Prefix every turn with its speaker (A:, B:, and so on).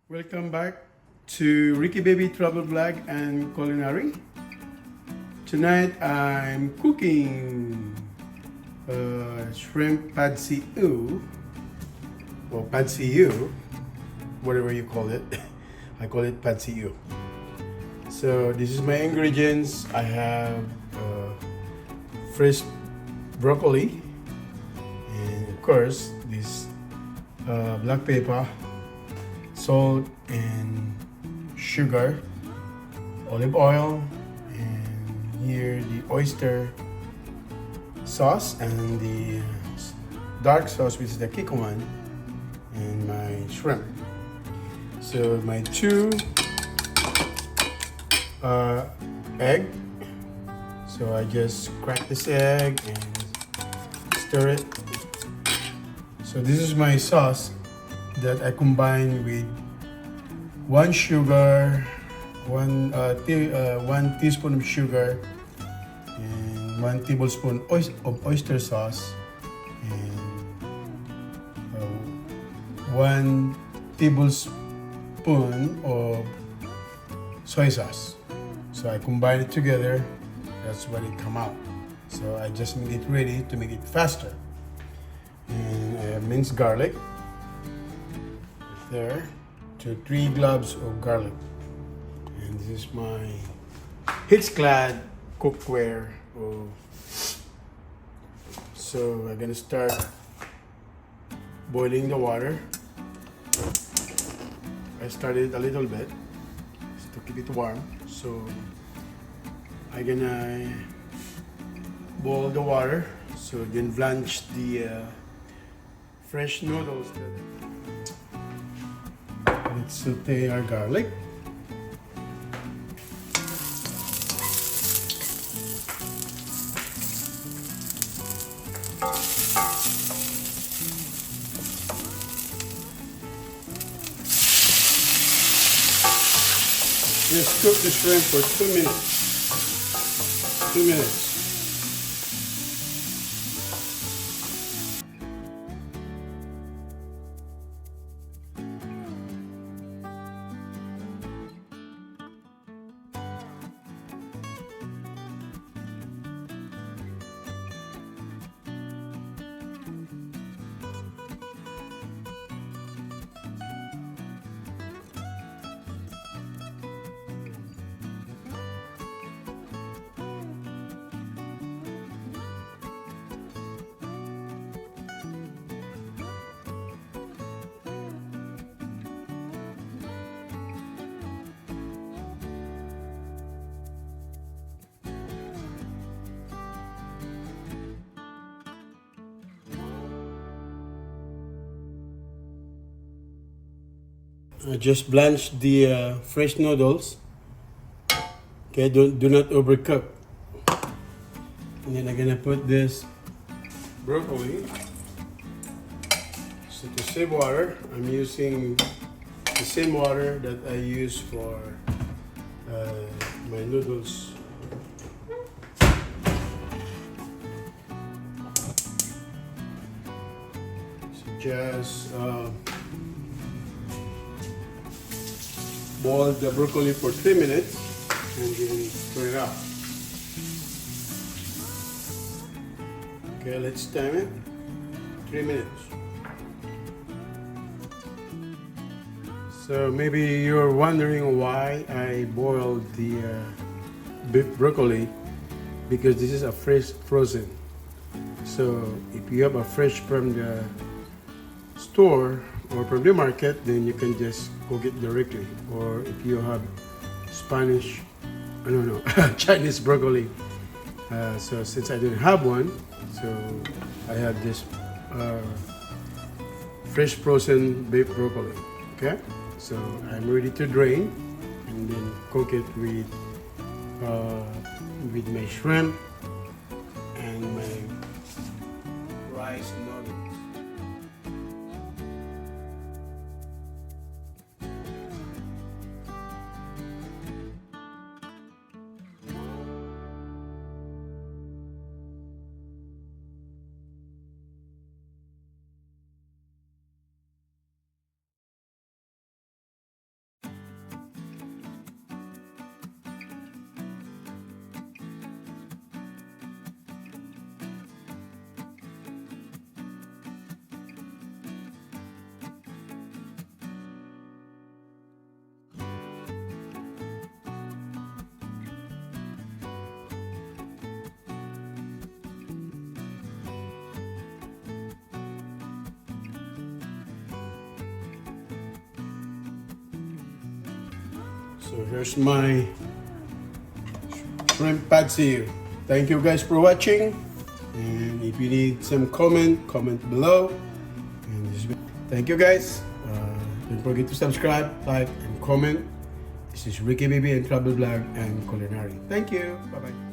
A: Welcome back to RICKYBABY Travel Vlog and Culinary. Tonight I'm cooking shrimp pad see ew, or pad see ew, whatever you call it. I call it pad see ew. So this is my ingredients. I have fresh broccoli, and of course this black pepper, salt and sugar, olive oil, and here the oyster sauce and the dark sauce, which is the kick one, and my shrimp. So my two egg. So I just crack this egg and stir it. So this is my sauce that I combine with one sugar, one teaspoon of sugar, and 1 tablespoon of oyster sauce, and 1 tablespoon of soy sauce. So I combine it together. That's what it come out. So I just made it ready to make it faster. And I have minced garlic there, 3 cloves of garlic, and this is my hitch-clad cookware. So I'm gonna start boiling the water. I started a little bit just to keep it warm. So I'm gonna boil the water. So then blanch the fresh noodles. Let's saute our garlic. Just cook the shrimp for 2 minutes. 2 minutes. Just blanch the fresh noodles. Okay, do not overcook. And then I'm gonna put this broccoli. So to save water, I'm using the same water that I use for my noodles. So just boil the broccoli for 3 minutes and then turn it out. Okay, let's time it. 3 minutes. So maybe you're wondering why I boiled the broccoli, because this is a fresh frozen. So if you have a fresh from the store or from the market, then you can just cook it directly. Or if you have Spanish, I don't know, Chinese broccoli. So since I didn't have one, so I have this fresh frozen baked broccoli. Okay, so I'm ready to drain and then cook it with my shrimp and my rice noodles. So here's my shrimp pad see ew. Thank you guys for watching. And if you need some comment below. And thank you guys. Don't forget to subscribe, like, and comment. This is Ricky Baby and Travel Vlog and Culinary. Thank you. Bye-bye.